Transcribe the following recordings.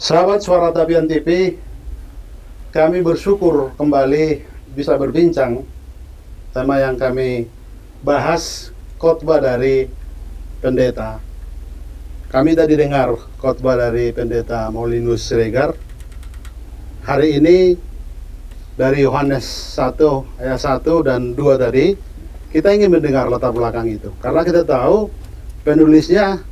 Sahabat Suara Tabian TV, kami bersyukur kembali bisa berbincang. Tema yang kami bahas khotbah dari pendeta. Kami tadi dengar khotbah dari pendeta Maulinus Siregar. Hari ini dari Yohanes 1 ayat 1 dan 2 tadi, kita ingin mendengar latar belakang itu. Karena kita tahu penulisnya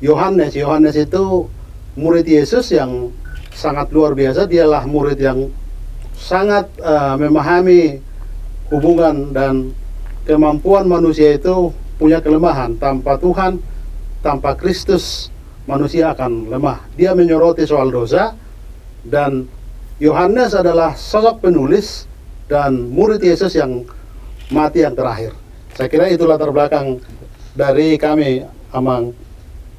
Yohanes. Yohanes itu murid Yesus yang sangat luar biasa. Dialah murid yang sangat memahami hubungan dan kemampuan manusia itu punya kelemahan. Tanpa Tuhan, tanpa Kristus, manusia akan lemah. Dia menyoroti soal dosa, dan Yohanes adalah sosok penulis dan murid Yesus yang mati yang terakhir. Saya kira itu latar belakang dari kami, Amang.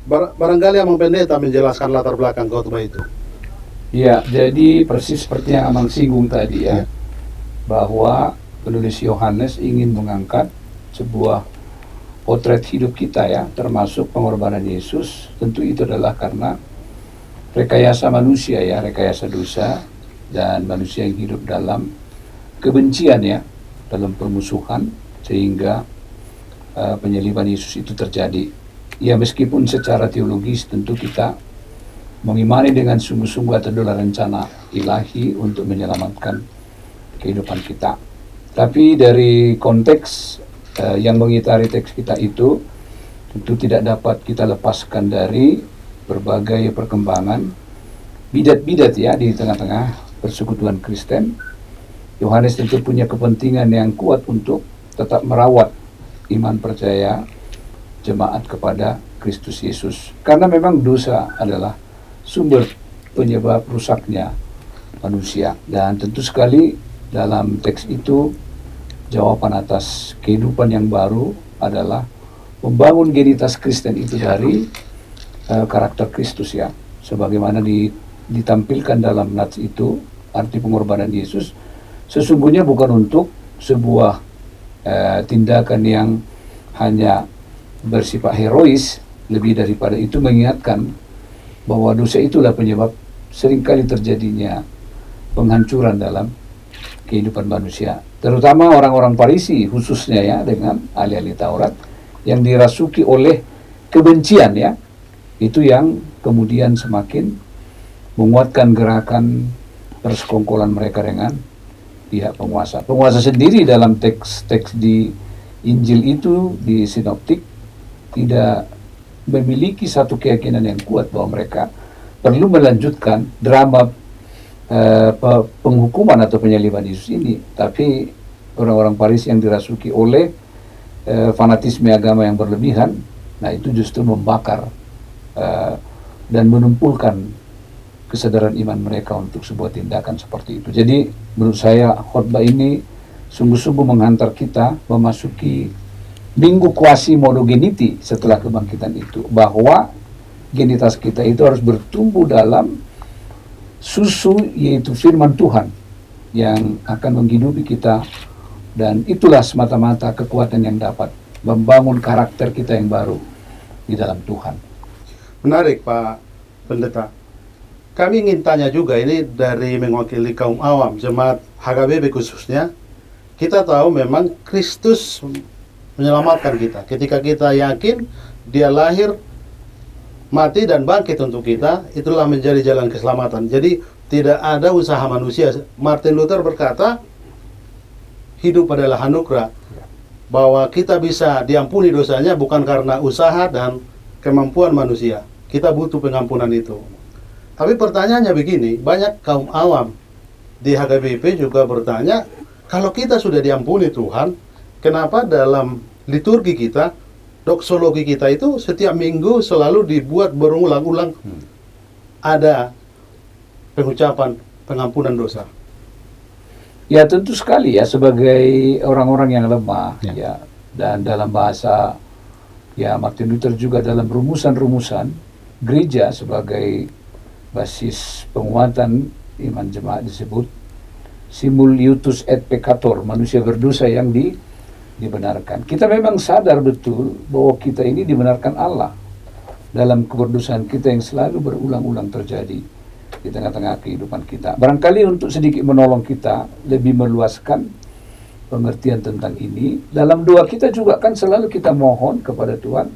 Barangkali Amang Pendeta menjelaskan latar belakang khotbah itu. Ya, jadi persis seperti yang Amang singgung tadi ya, bahwa penulis Yohanes ingin mengangkat sebuah potret hidup kita ya, termasuk pengorbanan Yesus. Tentu itu adalah karena rekayasa manusia ya, rekayasa dosa, dan manusia yang hidup dalam kebencian ya, dalam permusuhan, sehingga penyaliban Yesus itu terjadi. Ya, meskipun secara teologis tentu kita mengimani dengan sungguh-sungguh adalah rencana ilahi untuk menyelamatkan kehidupan kita. Tapi dari konteks yang mengitari teks kita itu, tentu tidak dapat kita lepaskan dari berbagai perkembangan bidat-bidat ya di tengah-tengah persekutuan Kristen. Yohanes tentu punya kepentingan yang kuat untuk tetap merawat iman percaya jemaat kepada Kristus Yesus. Karena memang dosa adalah sumber penyebab rusaknya manusia. Dan tentu sekali dalam teks itu jawaban atas kehidupan yang baru adalah membangun identitas Kristen itu dari karakter Kristus ya. Sebagaimana ditampilkan dalam nats itu, arti pengorbanan Yesus sesungguhnya bukan untuk sebuah tindakan yang hanya bersifat herois. Lebih daripada itu mengingatkan bahwa dosa itulah penyebab seringkali terjadinya penghancuran dalam kehidupan manusia, terutama orang-orang Farisi khususnya ya, dengan ahli-ahli Taurat yang dirasuki oleh kebencian ya, itu yang kemudian semakin menguatkan gerakan persekongkolan mereka dengan pihak penguasa. Penguasa sendiri dalam teks-teks di Injil itu, di sinoptik, tidak memiliki satu keyakinan yang kuat bahwa mereka perlu melanjutkan drama penghukuman atau penyaliban Yesus ini. Tapi orang-orang Farisi yang dirasuki oleh fanatisme agama yang berlebihan, nah itu justru membakar dan menumpulkan kesadaran iman mereka untuk sebuah tindakan seperti itu. Jadi menurut saya khotbah ini sungguh-sungguh menghantar kita memasuki minggu quasi-monogeniti setelah kebangkitan itu, bahwa genitas kita itu harus bertumbuh dalam susu, yaitu firman Tuhan yang akan menghidupi kita, dan itulah semata-mata kekuatan yang dapat membangun karakter kita yang baru di dalam Tuhan. Menarik Pak Pendeta. Kami ingin tanya juga, ini dari mewakili kaum awam, jemaat HKBP khususnya. Kita tahu memang Kristus menyelamatkan kita. Ketika kita yakin Dia lahir, mati, dan bangkit untuk kita, itulah menjadi jalan keselamatan. Jadi tidak ada usaha manusia. Martin Luther berkata, hidup adalah anugerah, bahwa kita bisa diampuni dosanya bukan karena usaha dan kemampuan manusia. Kita butuh pengampunan itu. Tapi pertanyaannya begini, banyak kaum awam di HKBP juga bertanya, kalau kita sudah diampuni Tuhan, kenapa dalam liturgi kita, doksologi kita itu setiap minggu selalu dibuat berulang-ulang ada pengucapan pengampunan dosa? Ya tentu sekali ya, sebagai orang-orang yang lemah ya, dan dalam bahasa ya Martin Luther juga dalam rumusan-rumusan gereja sebagai basis penguatan iman jemaat disebut simul iutus et peccator, manusia berdosa yang dibenarkan. Kita memang sadar betul bahwa kita ini dibenarkan Allah dalam keberdosaan kita yang selalu berulang-ulang terjadi. di tengah-tengah kehidupan kita. Barangkali untuk sedikit menolong kita lebih meluaskan pengertian tentang ini, dalam doa kita juga kan selalu kita mohon kepada Tuhan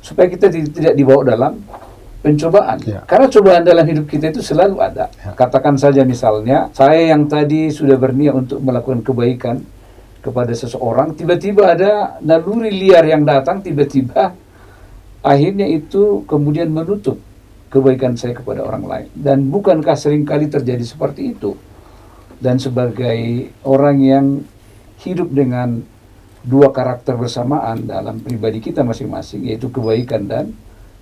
supaya kita tidak dibawa dalam pencobaan. Ya. Karena cobaan dalam hidup kita itu selalu ada. Ya. Katakan saja misalnya, saya yang tadi sudah berniat untuk melakukan kebaikan kepada seseorang, tiba-tiba ada naluri liar yang datang, tiba-tiba akhirnya itu kemudian menutup kebaikan saya kepada orang lain. Dan bukankah seringkali terjadi seperti itu? Dan sebagai orang yang hidup dengan dua karakter bersamaan dalam pribadi kita masing-masing, yaitu kebaikan dan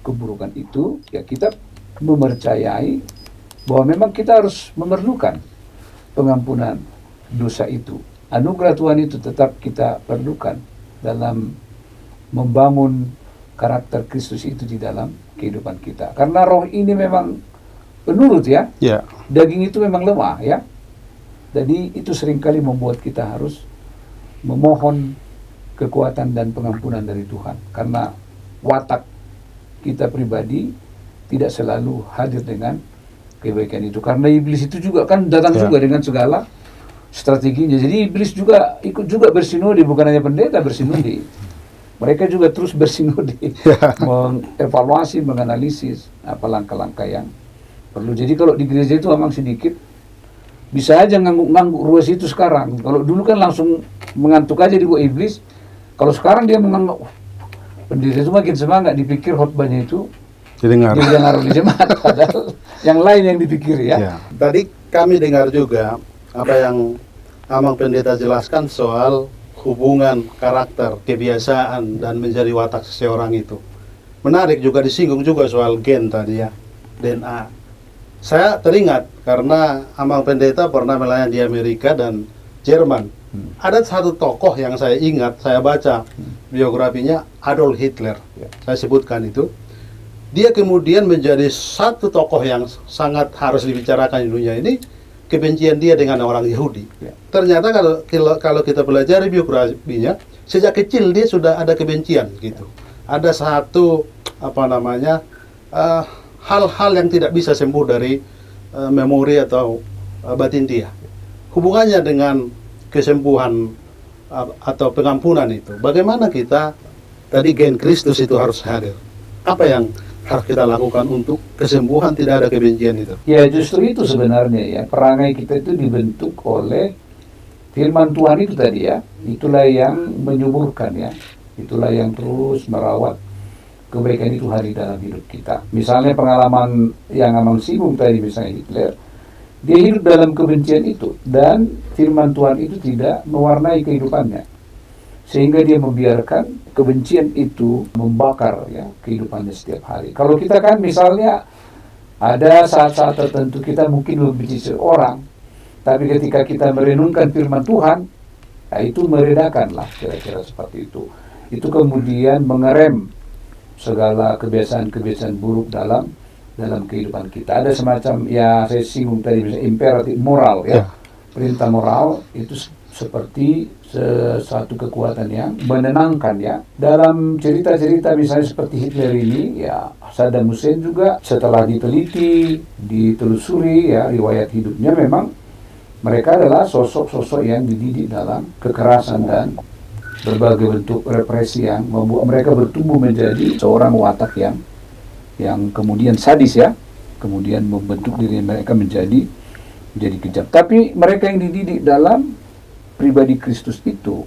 keburukan itu, ya kita mempercayai bahwa memang kita harus memerlukan pengampunan dosa itu. Anugerah Tuhan itu tetap kita perlukan dalam membangun karakter Kristus itu di dalam kehidupan kita. Karena roh ini memang penurut ya. Ya. Daging itu memang lemah ya. Jadi itu seringkali membuat kita harus memohon kekuatan dan pengampunan dari Tuhan. Karena watak kita pribadi tidak selalu hadir dengan kebaikan itu. Karena iblis itu juga kan datang juga dengan segala strateginya. Jadi iblis juga ikut juga bersinode, bukan hanya pendeta bersinode. Mereka juga terus bersinode, mengevaluasi, menganalisis apa langkah-langkah yang perlu. Jadi kalau di gereja itu memang sedikit, bisa aja ngangguk-ngangguk ruas itu sekarang. Kalau dulu kan langsung mengantuk aja di bawah iblis. Kalau sekarang dia mengangguk, pendeta itu makin semangat, dipikir khotbahnya itu Didengar. dia ngaruh di jemaat, padahal yang lain yang dipikir ya. Ya. Tadi kami dengar juga apa yang Amang Pendeta jelaskan soal hubungan karakter, kebiasaan, dan menjadi watak seseorang itu. Menarik juga disinggung juga soal gen tadi ya, DNA. Saya teringat karena Amang Pendeta pernah melayani di Amerika dan Jerman. Ada satu tokoh yang saya ingat, saya baca biografinya, Adolf Hitler. Saya sebutkan itu. Dia kemudian menjadi satu tokoh yang sangat harus dibicarakan di dunia ini, kebencian dia dengan orang Yahudi. Ternyata kalau kita pelajari biografinya, sejak kecil dia sudah ada kebencian gitu. Ada satu hal-hal yang tidak bisa sembuh dari memori atau batin dia. Hubungannya dengan kesembuhan atau pengampunan itu. Bagaimana kita tadi gen Kristus itu harus hadir? Apa yang harus kita lakukan untuk kesembuhan, tidak ada kebencian itu? Ya justru itu sebenarnya ya, perangai kita itu dibentuk oleh firman Tuhan itu tadi ya. Itulah yang menyuburkan ya, itulah yang terus merawat kebaikan itu hari dalam hidup kita. Misalnya pengalaman yang Amang singgung tadi, misalnya Hitler, dia hidup dalam kebencian itu, dan firman Tuhan itu tidak mewarnai kehidupannya, sehingga dia membiarkan kebencian itu membakar ya kehidupannya setiap hari. Kalau kita kan misalnya ada saat-saat tertentu kita mungkin membenci seorang, tapi ketika kita merenungkan firman Tuhan, ya itu meredakan lah, kira-kira seperti itu. Itu kemudian mengerem segala kebiasaan-kebiasaan buruk dalam kehidupan kita. Ada semacam ya, saya singgung tadi, misalnya imperatif moral ya. Perintah moral itu seperti sesuatu kekuatan yang menenangkan ya. Dalam cerita-cerita misalnya seperti Hitler ini ya, Saddam Hussein juga setelah diteliti, ditelusuri ya riwayat hidupnya, memang mereka adalah sosok-sosok yang dididik dalam kekerasan dan berbagai bentuk represi yang membuat mereka bertumbuh menjadi seorang watak yang kemudian sadis ya, kemudian membentuk diri mereka menjadi kejam. Tapi mereka yang dididik dalam pribadi Kristus itu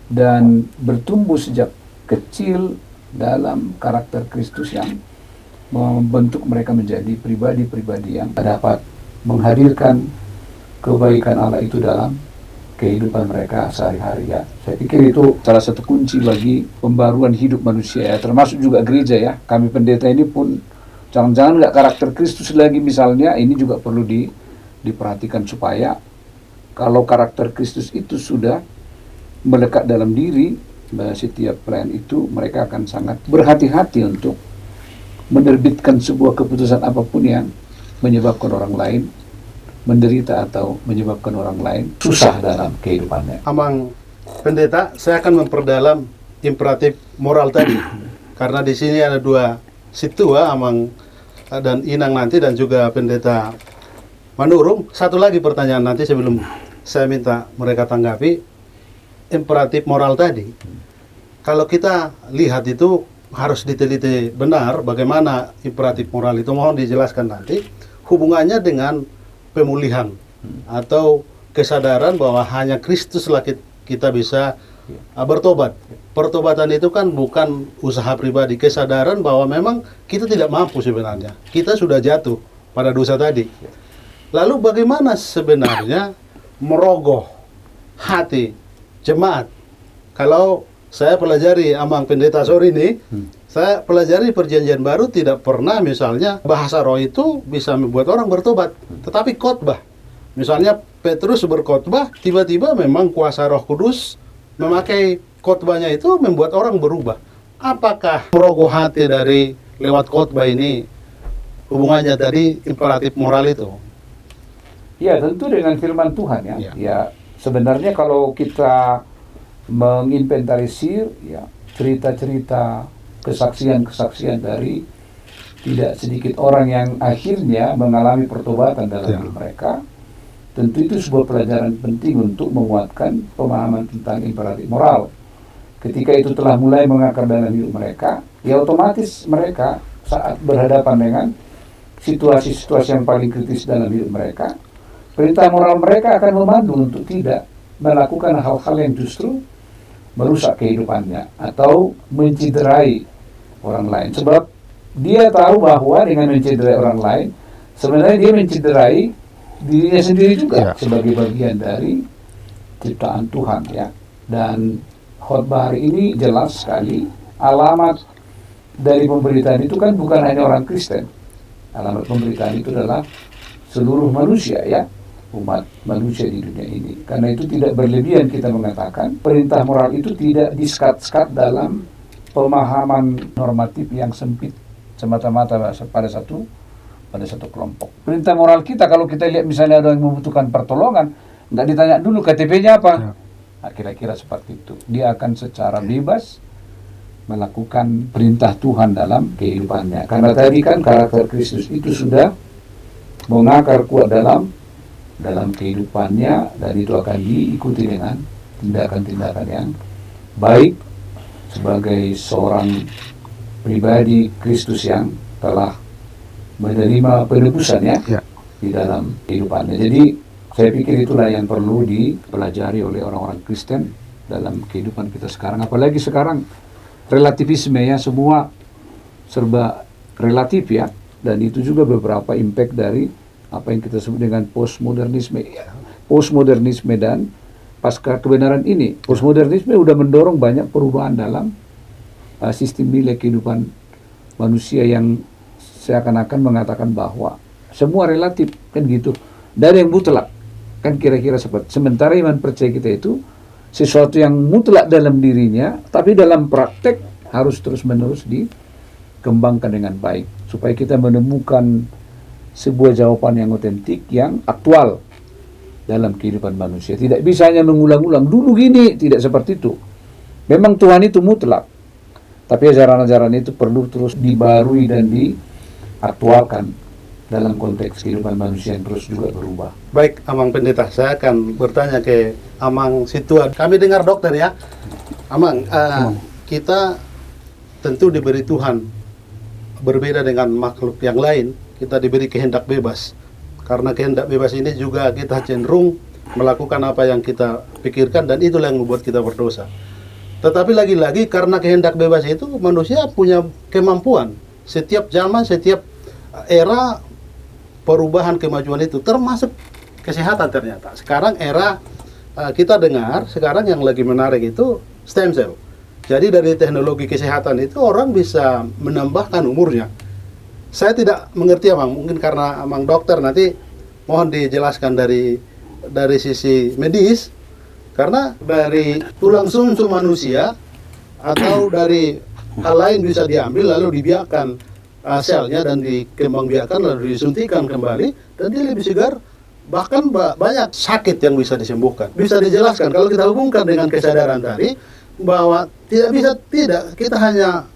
dan bertumbuh sejak kecil dalam karakter Kristus yang membentuk mereka menjadi pribadi-pribadi yang dapat menghadirkan kebaikan Allah itu dalam kehidupan mereka sehari-hari ya. Saya pikir itu salah satu kunci bagi pembaruan hidup manusia ya, termasuk juga gereja ya. Kami pendeta ini pun jangan-jangan nggak karakter Kristus lagi misalnya, ini juga perlu diperhatikan supaya kalau karakter Kristus itu sudah melekat dalam diri setiap pelayan itu, mereka akan sangat berhati-hati untuk menerbitkan sebuah keputusan apapun yang menyebabkan orang lain menderita atau menyebabkan orang lain susah dalam kehidupannya. Amang Pendeta, saya akan memperdalam imperatif moral tadi. Karena di sini ada dua situa, Amang dan Inang nanti dan juga pendeta Manurung, satu lagi pertanyaan nanti sebelum saya minta mereka tanggapi imperatif moral tadi. Kalau kita lihat itu harus diteliti benar bagaimana imperatif moral itu, mohon dijelaskan nanti hubungannya dengan pemulihan atau kesadaran bahwa hanya Kristuslah kita bisa bertobat. Pertobatan itu kan bukan usaha pribadi, kesadaran bahwa memang kita tidak mampu sebenarnya. Kita sudah jatuh pada dosa tadi. Lalu bagaimana sebenarnya merogoh hati jemaat? Kalau saya pelajari Amang Pendeta sore ini, saya pelajari Perjanjian Baru tidak pernah misalnya bahasa roh itu bisa membuat orang bertobat. Tetapi khotbah, misalnya Petrus berkhotbah, tiba-tiba memang kuasa Roh Kudus memakai khotbahnya itu membuat orang berubah. Apakah merogoh hati dari lewat khotbah ini hubungannya tadi imperatif moral itu? Ya, tentu dengan firman Tuhan ya. Ya. Ya, sebenarnya kalau kita menginventarisir ya cerita-cerita kesaksian-kesaksian dari tidak sedikit orang yang akhirnya mengalami pertobatan dalam hidup mereka, tentu itu sebuah pelajaran penting untuk menguatkan pemahaman tentang imperatif moral. Ketika itu telah mulai mengakar dalam hidup mereka, ya otomatis mereka saat berhadapan dengan situasi-situasi yang paling kritis dalam hidup mereka, perintah moral mereka akan memandu untuk tidak melakukan hal-hal yang justru merusak kehidupannya atau menciderai orang lain. Sebab dia tahu bahwa dengan menciderai orang lain, sebenarnya dia menciderai dirinya sendiri juga sebagai bagian dari ciptaan Tuhan ya. Dan khotbah hari ini jelas sekali alamat dari pemberitaan itu kan bukan hanya orang Kristen. Alamat pemberitaan itu adalah seluruh manusia ya, umat manusia di dunia ini. Karena itu tidak berlebihan kita mengatakan perintah moral itu tidak disekat-sekat dalam pemahaman normatif yang sempit semata-mata pada satu kelompok. Perintah moral kita kalau kita lihat misalnya ada yang membutuhkan pertolongan, nggak ditanya dulu KTP-nya apa. Nah, kira-kira seperti itu. Dia akan secara bebas melakukan perintah Tuhan dalam kehidupannya. Karena tadi kan karakter Kristus itu sudah mengakar kuat dalam kehidupannya, dan itu akan diikuti dengan tindakan-tindakan yang baik sebagai seorang pribadi Kristus yang telah menerima penebusan ya di dalam kehidupannya. Jadi saya pikir itulah yang perlu dipelajari oleh orang-orang Kristen dalam kehidupan kita sekarang. Apalagi sekarang relativisme ya, semua serba relatif ya, dan itu juga beberapa impact dari apa yang kita sebut dengan postmodernisme dan pasca kebenaran ini. Postmodernisme sudah mendorong banyak perubahan dalam sistem nilai kehidupan manusia yang seakan-akan mengatakan bahwa semua relatif kan gitu, tidak ada yang mutlak kan, kira-kira seperti. Sementara iman percaya kita itu sesuatu yang mutlak dalam dirinya, tapi dalam praktek harus terus-menerus dikembangkan dengan baik supaya kita menemukan sebuah jawaban yang otentik, yang aktual dalam kehidupan manusia. Tidak bisa hanya mengulang-ulang, dulu gini, tidak seperti itu. Memang Tuhan itu mutlak, tapi ajaran-ajaran itu perlu terus dibarui dan diaktualkan dalam konteks kehidupan manusia yang terus juga berubah. Baik, Amang Pendeta, saya akan bertanya ke Amang Situan. Kami dengar dokter ya, Amang, kita tentu diberi Tuhan berbeda dengan makhluk yang lain. Kita diberi kehendak bebas. Karena kehendak bebas ini juga kita cenderung melakukan apa yang kita pikirkan, dan itulah yang membuat kita berdosa. Tetapi lagi-lagi karena kehendak bebas itu manusia punya kemampuan. Setiap zaman, setiap era perubahan kemajuan itu, termasuk kesehatan ternyata. Sekarang era kita dengar, sekarang yang lagi menarik itu stem cell. Jadi dari teknologi kesehatan itu orang bisa menambahkan umurnya. Saya tidak mengerti Amang, mungkin karena Amang dokter, nanti mohon dijelaskan dari sisi medis, karena dari tulang sumsum manusia atau dari hal lain bisa diambil lalu dibiarkan selnya dan dikembangbiakan lalu disuntikan kembali dan dia lebih segar, bahkan banyak sakit yang bisa disembuhkan. Bisa dijelaskan kalau kita hubungkan dengan kesadaran tadi bahwa tidak kita hanya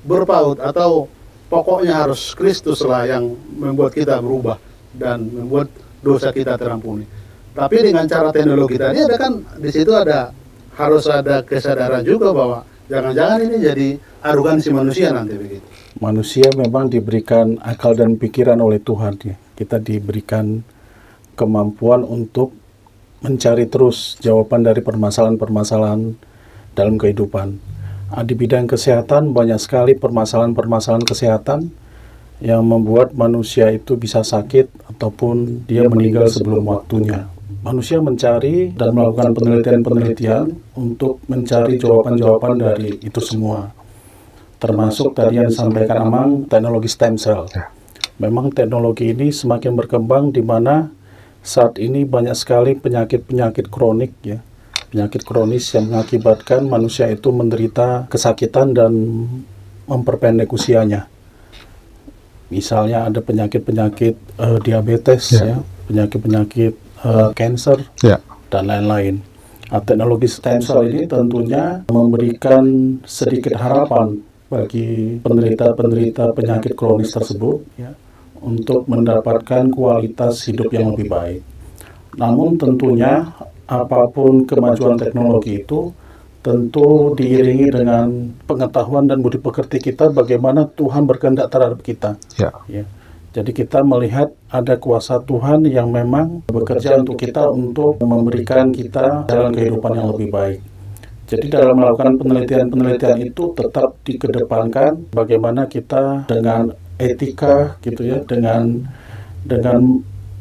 berpaut atau pokoknya harus Kristus lah yang membuat kita berubah dan membuat dosa kita terampuni. Tapi dengan cara teknologi tadi ada kan di situ harus ada kesadaran juga bahwa jangan-jangan ini jadi arogansi manusia nanti begitu. Manusia memang diberikan akal dan pikiran oleh Tuhan ya. Kita diberikan kemampuan untuk mencari terus jawaban dari permasalahan-permasalahan dalam kehidupan. Di bidang kesehatan banyak sekali permasalahan-permasalahan kesehatan yang membuat manusia itu bisa sakit ataupun dia meninggal sebelum waktunya. Manusia mencari dan melakukan penelitian-penelitian untuk mencari jawaban-jawaban dari itu semua. Termasuk tadi yang disampaikan Amang, teknologi stem cell. Memang teknologi ini semakin berkembang di mana saat ini banyak sekali penyakit-penyakit kronik ya. Penyakit kronis yang mengakibatkan manusia itu menderita kesakitan dan memperpendek usianya. Misalnya ada penyakit-penyakit diabetes ya, penyakit-penyakit cancer dan lain-lain. Teknologi stem cell ini tentunya memberikan sedikit harapan bagi penderita-penderita penyakit kronis tersebut ya, untuk mendapatkan kualitas hidup yang lebih baik. Namun tentunya apapun kemajuan teknologi itu tentu diiringi dengan pengetahuan dan budi pekerti kita bagaimana Tuhan berkehendak terhadap kita. Ya. Jadi kita melihat ada kuasa Tuhan yang memang bekerja untuk kita untuk memberikan kita jalan kehidupan yang lebih baik. Jadi dalam melakukan penelitian-penelitian itu tetap dikedepankan bagaimana kita dengan etika gitu ya, dengan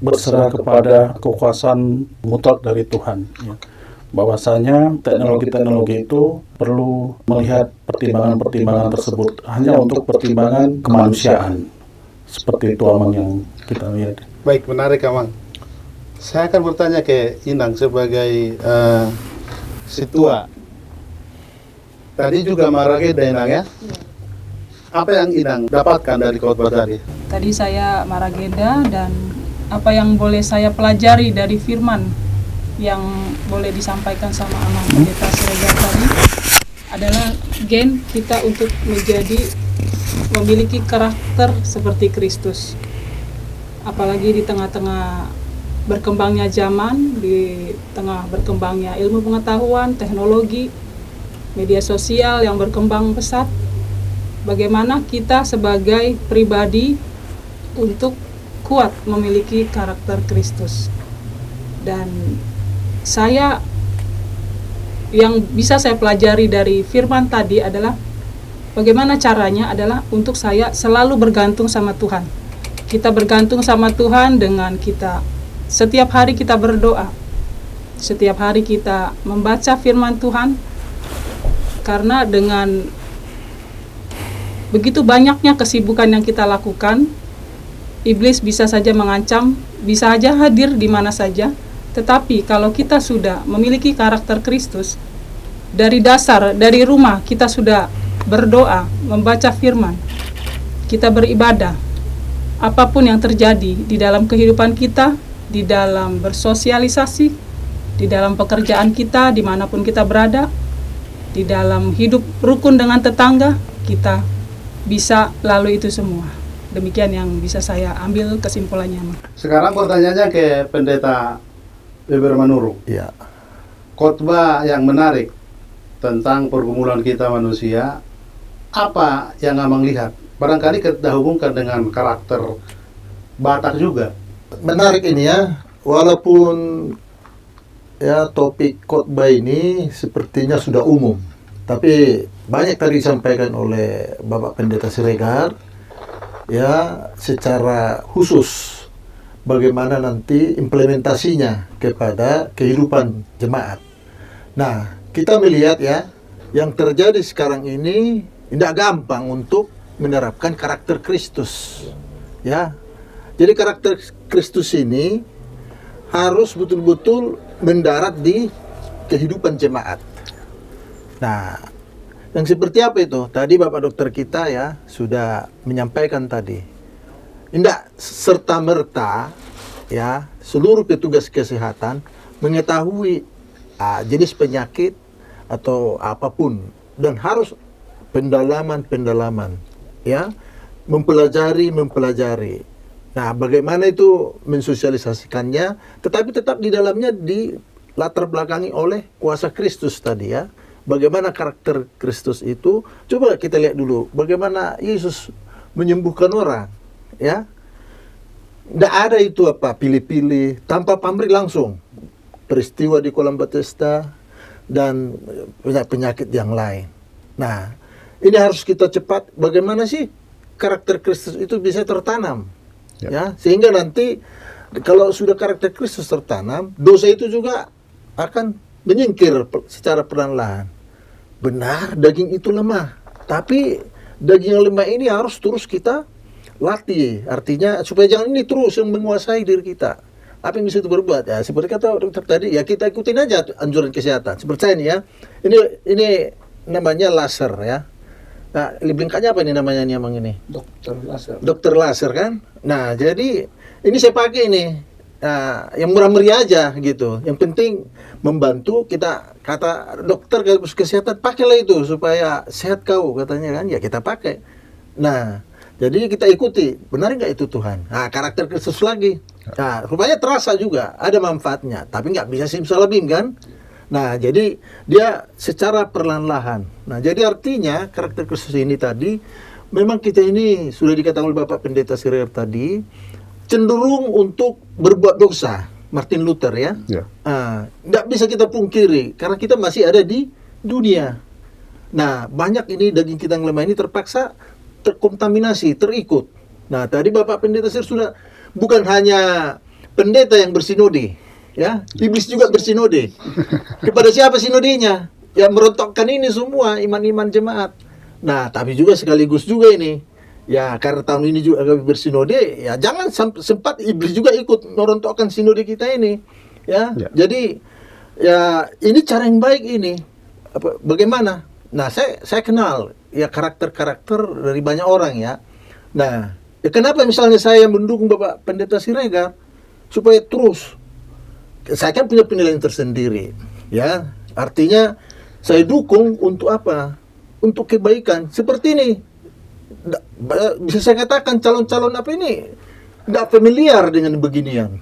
berserah kepada kekuasaan mutlak dari Tuhan ya. Bahwasanya teknologi-teknologi itu perlu melihat pertimbangan-pertimbangan tersebut hanya untuk pertimbangan kemanusiaan. Seperti itu Amang yang kita lihat. Baik, menarik Amang. Saya akan bertanya ke Inang sebagai situa. Tadi juga Marageda Inang ya? Apa yang Inang dapatkan dari khotbah tadi? Tadi saya Marageda dan apa yang boleh saya pelajari dari firman yang boleh disampaikan sama Amang Pendeta Siregar tadi adalah gen kita untuk memiliki karakter seperti Kristus. Apalagi di tengah-tengah berkembangnya zaman, di tengah berkembangnya ilmu pengetahuan, teknologi, media sosial yang berkembang pesat, bagaimana kita sebagai pribadi untuk kuat memiliki karakter Kristus. Dan yang bisa saya pelajari dari firman tadi adalah bagaimana caranya adalah untuk saya selalu bergantung sama Tuhan. Kita bergantung sama Tuhan dengan kita setiap hari kita berdoa. Setiap hari kita membaca firman Tuhan. Karena dengan begitu banyaknya kesibukan yang kita lakukan, iblis bisa saja mengancam, bisa saja hadir di mana saja. Tetapi kalau kita sudah memiliki karakter Kristus, dari dasar, dari rumah kita sudah berdoa, membaca firman, kita beribadah, apapun yang terjadi di dalam kehidupan kita, di dalam bersosialisasi, di dalam pekerjaan kita, dimanapun kita berada, di dalam hidup rukun dengan tetangga, kita bisa lalui itu semua. Demikian yang bisa saya ambil kesimpulannya. Sekarang pertanyaannya ke Pendeta Weber Manurung. Ya. Khotbah yang menarik tentang pergumulan kita manusia, apa yang Amang lihat? Barangkali kita hubungkan dengan karakter Batak juga. Menarik ini ya, walaupun ya topik khotbah ini sepertinya sudah umum, tapi banyak tadi disampaikan oleh Bapak Pendeta Siregar ya secara khusus bagaimana nanti implementasinya kepada kehidupan jemaat. Nah, kita melihat ya, yang terjadi sekarang ini tidak gampang untuk menerapkan karakter Kristus. Ya. Jadi karakter Kristus ini harus betul-betul mendarat di kehidupan jemaat. Nah, yang seperti apa itu? Tadi Bapak Dokter kita ya sudah menyampaikan tadi. Tidak serta-merta ya seluruh petugas kesehatan mengetahui jenis penyakit atau apapun, dan harus pendalaman ya. mempelajari. Nah, bagaimana itu mensosialisasikannya, tetapi tetap di dalamnya di latar belakangi oleh kuasa Kristus tadi ya. Bagaimana karakter Kristus itu? Coba kita lihat dulu bagaimana Yesus menyembuhkan orang, ya. Tidak ada itu apa pilih-pilih, tanpa pamrih langsung. Peristiwa di kolam Bethesda dan penyakit yang lain. Nah, ini harus kita cepat. Bagaimana sih karakter Kristus itu bisa tertanam? Ya, sehingga nanti kalau sudah karakter Kristus tertanam, dosa itu juga akan menyingkir secara perlahan-lahan. Benar, daging itu lemah, tapi daging yang lemah ini harus terus kita latih. Artinya supaya jangan ini terus yang menguasai diri kita. Apa yang bisa itu berbuat? Ya, seperti kata dokter tadi, ya kita ikutin aja anjuran kesehatan. Seperti saya nih ya, ini namanya laser ya. Nah, lingkatnya apa ini namanya nih emang ini? Dokter laser kan? Nah, jadi ini saya pakai ini. Nah, yang murah meriah aja gitu. Yang penting membantu kita, kata dokter kesehatan, pakailah itu supaya sehat kau katanya kan. Ya kita pakai. Nah, jadi kita ikuti. Benar nggak itu Tuhan? Nah, karakter Kristus lagi. Nah, rupanya terasa juga ada manfaatnya. Tapi nggak bisa simsalabim kan? Nah, jadi dia secara perlahan-lahan. Nah, jadi artinya karakter Kristus ini tadi, memang kita ini sudah dikatakan oleh Bapak Pendeta Siregar tadi, cenderung untuk berbuat dosa. Martin Luther ya. Nggak bisa kita pungkiri, karena kita masih ada di dunia. Nah, banyak ini daging kita yang lemah ini terpaksa terkontaminasi, terikut. Nah, tadi Bapak Pendeta Siregar sudah, bukan hanya pendeta yang bersinode, ya, iblis juga bersinode. Kepada siapa sinodenya? Ya merontokkan ini semua iman-iman jemaat. Nah, tapi juga sekaligus juga ini, ya karena tahun ini juga bersinode, ya jangan sempat iblis juga ikut merontokkan sinode kita ini. Ya, jadi ya ini cara yang baik ini. Bagaimana? Nah, saya kenal ya karakter-karakter dari banyak orang ya. Nah, ya kenapa misalnya saya mendukung Bapak Pendeta Siregar supaya terus, saya kan punya penilaian tersendiri, ya. Artinya saya dukung untuk apa? Untuk kebaikan. Seperti ini, bisa saya katakan calon-calon apa ini tidak familiar dengan beginian.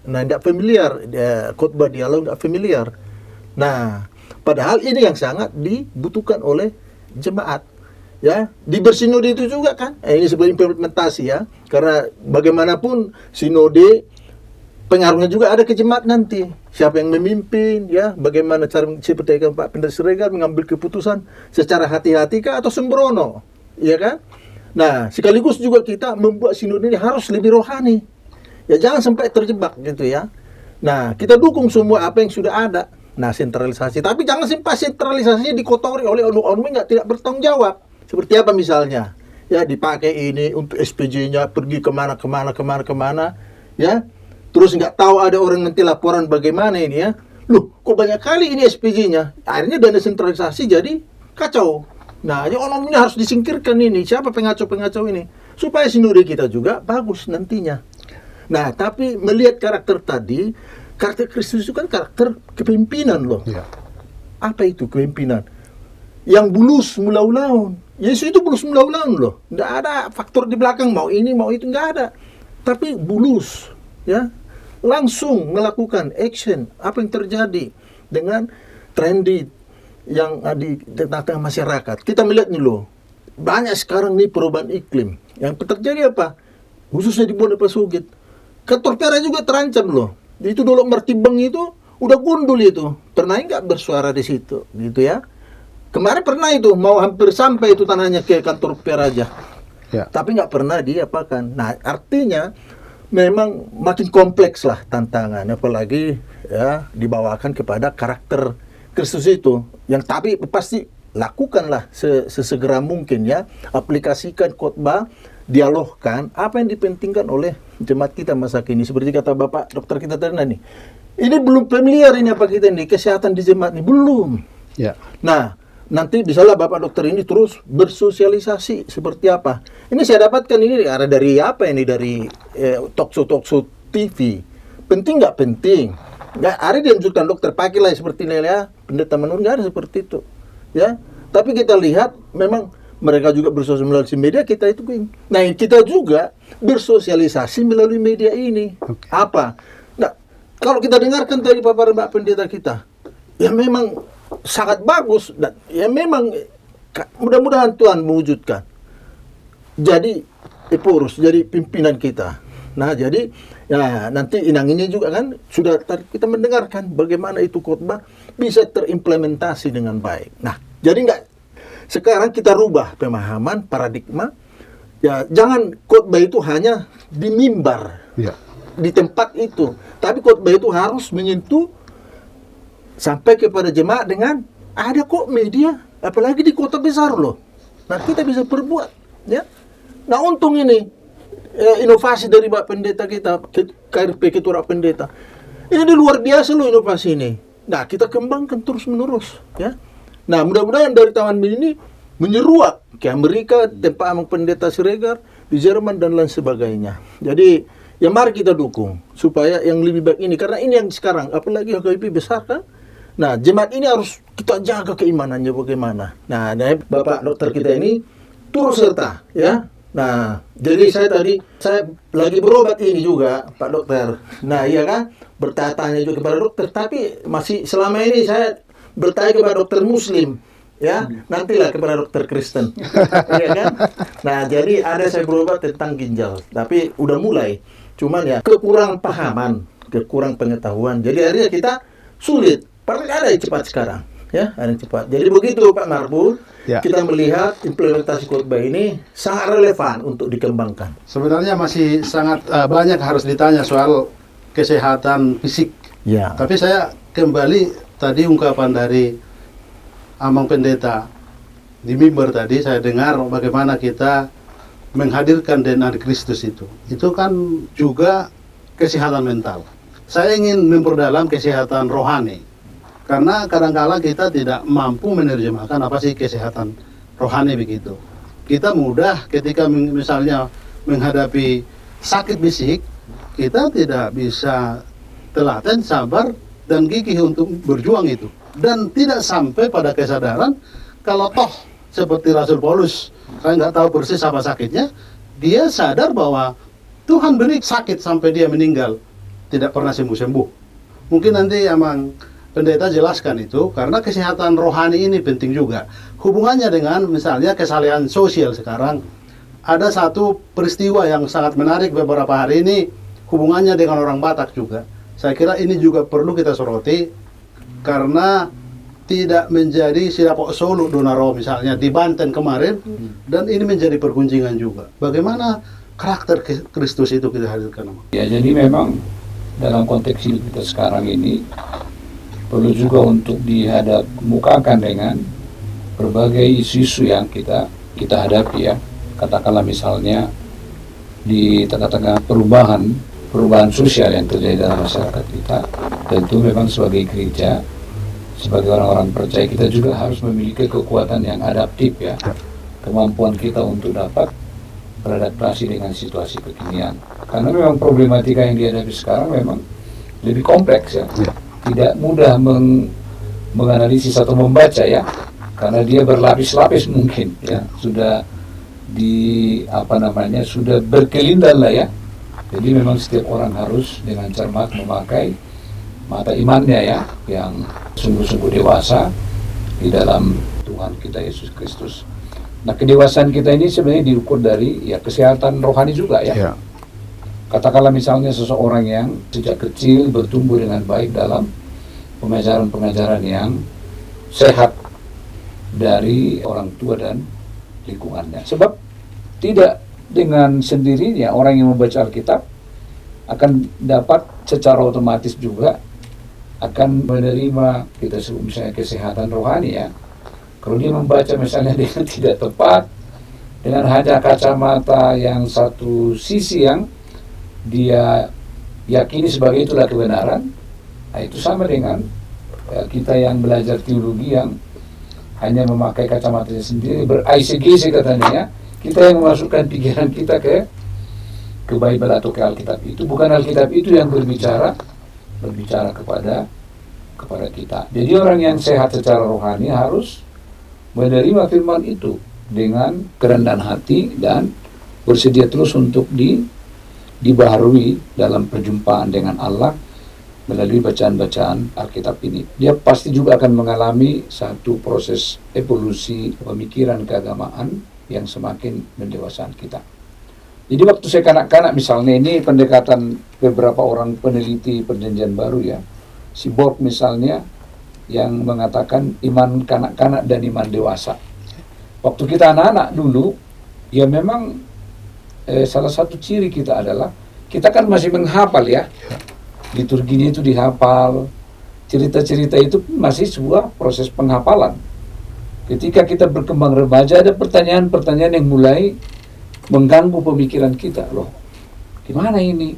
Nah, tidak familiar, khotbah dialog tidak familiar. Nah, padahal ini yang sangat dibutuhkan oleh jemaat. Ya, di bersinode itu juga kan. Ini sebagai implementasi ya. Karena bagaimanapun sinode pengaruhnya juga ada ke jemaat nanti. Siapa yang memimpin, ya, bagaimana cara seperti Pak Pendeta Siregar mengambil keputusan secara hati-hati kah atau sembrono, ya kan? Nah, sekaligus juga kita membuat sinode ini harus lebih rohani. Ya, jangan sampai terjebak gitu ya. Nah, kita dukung semua apa yang sudah ada. Nah, sentralisasi, tapi jangan sampai sentralisasinya dikotori oleh oknum yang tidak bertanggung jawab. Seperti apa misalnya? Ya, dipakai ini untuk SPJ-nya pergi kemana, ya. Terus nggak tahu ada orang nanti laporan bagaimana ini ya. Loh, kok banyak kali ini SPJ-nya? Akhirnya dana sentralisasi jadi kacau. Nah, orang ini harus disingkirkan ini. Siapa pengacau-pengacau ini? Supaya sinode kita juga bagus nantinya. Nah, tapi melihat karakter tadi, karakter Kristus itu kan karakter kepemimpinan loh. Ya. Apa itu kepemimpinan? Yang bulus mula-ulaun. Yesus itu bulus mula-ulaun loh. Nggak ada faktor di belakang, mau ini, mau itu, nggak ada. Tapi bulus, ya. Langsung melakukan action apa yang terjadi dengan trendy yang di tengah-tengah masyarakat. Kita melihat nih loh, banyak sekarang nih perubahan iklim. Yang terjadi apa? Khususnya di Bonapasugit. Kantor Pera juga terancam loh. Itu dulu Martibeng itu udah gundul itu. Pernah nggak bersuara di situ, gitu ya? Kemarin pernah itu mau hampir sampai itu tanahnya ke kantor Pera aja. Ya. Tapi nggak pernah diapakan. Nah, artinya memang makin kompleks lah tantangan, apalagi ya dibawakan kepada karakter Kristus itu, yang tapi pasti lakukanlah sesegera mungkin ya, aplikasikan khotbah, dialogkan apa yang dipentingkan oleh jemaat kita masa kini. Seperti kata Bapak Dokter kita tadi nih, ini belum familiar ini apa kita ini kesehatan di jemaat ini belum. Ya. Nah, nanti bisalah Bapak Dokter ini terus bersosialisasi seperti apa. Ini saya dapatkan ini ada dari apa ini, dari talkshow TV. Penting nggak penting? Nggak ada dianjurkan dokter pakailah seperti ini ya. Pendeta menurut nggak ada seperti itu. Ya. Tapi kita lihat memang mereka juga bersosialisasi melalui media, kita itu nah kita juga bersosialisasi melalui media ini. Apa? Nah, kalau kita dengarkan tadi paparan Pak Pendeta kita, ya memang sangat bagus dan ya memang mudah-mudahan Tuhan mewujudkan. Jadi Epurus jadi pimpinan kita. Nah, jadi ya nanti inang ini juga kan sudah kita mendengarkan bagaimana itu khotbah bisa terimplementasi dengan baik. Nah, jadi sekarang kita rubah pemahaman paradigma. Ya, jangan khotbah itu hanya di mimbar, di tempat itu. Tapi khotbah itu harus menyentuh sampai kepada jemaat dengan ada kok media, apalagi di kota besar loh. Nah, kita bisa berbuat, ya. Nah, untung ini inovasi dari Pak Pendeta kita, KRP Ketua Pendeta. Ini luar biasa loh inovasi ini. Nah, kita kembangkan terus-menerus, ya. Nah, mudah-mudahan dari Taman Mini ini menyeruak ke Amerika, tempat Amang Pendeta Siregar, di Jerman dan lain sebagainya. Jadi, ya mari kita dukung supaya yang lebih baik ini, karena ini yang sekarang, apalagi HKIP besar kan. Nah, jemaat ini harus kita jaga keimanannya bagaimana. Nah, Bapak dokter kita ini turut serta, ya. Nah, jadi saya lagi berobat ini juga, Pak Dokter. Nah, iya kan, bertanya juga kepada dokter, tapi masih selama ini saya bertanya kepada dokter Muslim, ya, nantilah kepada dokter Kristen, iya kan. Nah, jadi ada saya berobat tentang ginjal, tapi udah mulai, cuman ya kekurangan pahaman, kekurang pengetahuan, jadi akhirnya kita sulit. Padahal ada yang cepat sekarang, ya, ada yang cepat. Jadi begitu Pak Marbun. Ya. Kita melihat implementasi khotbah ini sangat relevan untuk dikembangkan. Sebenarnya masih sangat banyak harus ditanya soal kesehatan fisik. Ya. Tapi saya kembali tadi ungkapan dari Amang Pendeta di mimbar tadi, saya dengar bagaimana kita menghadirkan DNA Kristus itu. Itu kan juga kesehatan mental. Saya ingin memperdalam kesehatan rohani. Karena kadang-kala kita tidak mampu menerjemahkan apa sih kesehatan rohani begitu. Kita mudah ketika misalnya menghadapi sakit fisik, kita tidak bisa telaten, sabar, dan gigih untuk berjuang itu. Dan tidak sampai pada kesadaran kalau toh seperti Rasul Paulus, saya nggak tahu persis apa sakitnya, dia sadar bahwa Tuhan beri sakit sampai dia meninggal, tidak pernah sembuh-sembuh. Mungkin nanti Amang Pendeta jelaskan itu, karena kesehatan rohani ini penting juga. Hubungannya dengan misalnya kesalahan sosial sekarang. Ada satu peristiwa yang sangat menarik beberapa hari ini, hubungannya dengan orang Batak juga. Saya kira ini juga perlu kita soroti, karena tidak menjadi Sidapok Solo Donaro misalnya di Banten kemarin, dan ini menjadi pergunjingan juga. Bagaimana karakter Kristus itu kita hadirkan? Ya, jadi memang dalam konteks hidup kita sekarang ini, perlu juga untuk dihadap-mukakan dengan berbagai isu-isu yang kita hadapi, ya. Katakanlah misalnya di tengah-tengah perubahan sosial yang terjadi dalam masyarakat kita, tentu memang sebagai gereja, sebagai orang-orang percaya, kita juga harus memiliki kekuatan yang adaptif, ya. Kemampuan kita untuk dapat beradaptasi dengan situasi kekinian. Karena memang problematika yang dihadapi sekarang memang lebih kompleks, ya. Tidak mudah menganalisis atau membaca, ya, karena dia berlapis-lapis mungkin, ya, sudah sudah berkelindan lah, ya. Jadi memang setiap orang harus dengan cermat memakai mata imannya, ya, yang sungguh-sungguh dewasa di dalam Tuhan kita Yesus Kristus. Nah, kedewasaan kita ini sebenarnya diukur dari, ya, kesehatan rohani juga, ya. Ya. Katakanlah misalnya seseorang yang sejak kecil bertumbuh dengan baik dalam pengajaran-pengajaran yang sehat dari orang tua dan lingkungannya. Sebab tidak dengan sendirinya orang yang membaca Alkitab akan dapat secara otomatis juga akan menerima kita sebut misalnya kesehatan rohani, ya. Kalau dia membaca misalnya dengan tidak tepat, dengan hanya kacamata yang satu sisi yang dia yakini sebagai itulah kebenaran, nah itu sama dengan kita yang belajar teologi yang hanya memakai kacamatanya sendiri, ber-ICGC katanya, ya. Kita yang memasukkan pikiran kita ke Bible atau ke Alkitab itu. Bukan Alkitab itu yang berbicara kepada kita. Jadi orang yang sehat secara rohani harus menerima firman itu dengan kerendahan hati dan bersedia terus untuk dibaharui dalam perjumpaan dengan Allah melalui bacaan-bacaan Alkitab ini. Dia pasti juga akan mengalami satu proses evolusi pemikiran keagamaan yang semakin mendewasaan kita. Jadi waktu saya kanak-kanak misalnya, ini pendekatan beberapa orang peneliti perjanjian baru ya, si Bob misalnya, yang mengatakan iman kanak-kanak dan iman dewasa. Waktu kita anak-anak dulu, ya memang salah satu ciri kita adalah, kita kan masih menghafal ya, liturginya itu dihafal, cerita-cerita itu masih sebuah proses penghafalan. Ketika kita berkembang remaja, ada pertanyaan-pertanyaan yang mulai mengganggu pemikiran kita. Loh, gimana ini?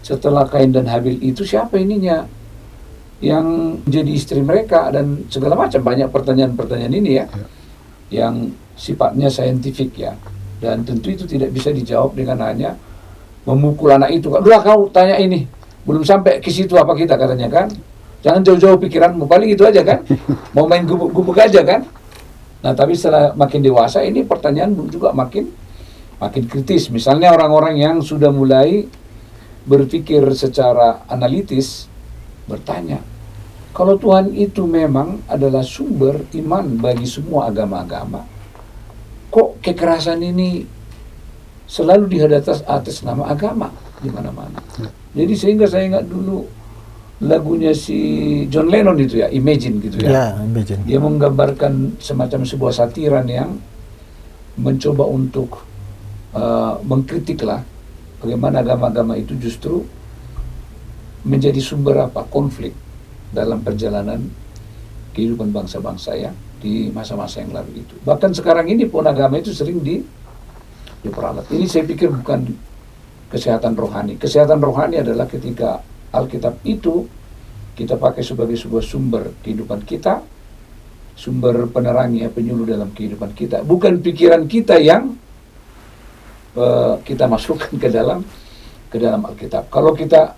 Setelah Kain dan Habil itu siapa ininya yang jadi istri mereka dan segala macam, banyak pertanyaan-pertanyaan ini ya, yang sifatnya saintifik ya, dan tentu itu tidak bisa dijawab dengan hanya memukul anak itu. Udah kau tanya ini, belum sampai ke situ apa kita, katanya kan, jangan jauh-jauh pikiranmu, paling itu aja kan, mau main gubuk-gubuk aja kan. Nah tapi setelah makin dewasa ini pertanyaan juga makin kritis. Misalnya orang-orang yang sudah mulai berpikir secara analitis bertanya, kalau Tuhan itu memang adalah sumber iman bagi semua agama-agama, kok kekerasan ini selalu dihadapi atas nama agama di mana-mana? Jadi sehingga saya ingat dulu lagunya si John Lennon itu ya, Imagine gitu ya. Ya, Imagine. Dia menggambarkan semacam sebuah satiran yang mencoba untuk mengkritik lah bagaimana agama-agama itu justru menjadi sumber konflik dalam perjalanan kehidupan bangsa-bangsa ya di masa-masa yang lalu itu. Bahkan sekarang ini pun agama itu sering diperalat. Ini saya pikir bukan kesehatan rohani. Kesehatan rohani adalah ketika Alkitab itu kita pakai sebagai sebuah sumber kehidupan kita, sumber penerangi penyuluh dalam kehidupan kita. Bukan pikiran kita yang kita masukkan ke dalam Alkitab. Kalau kita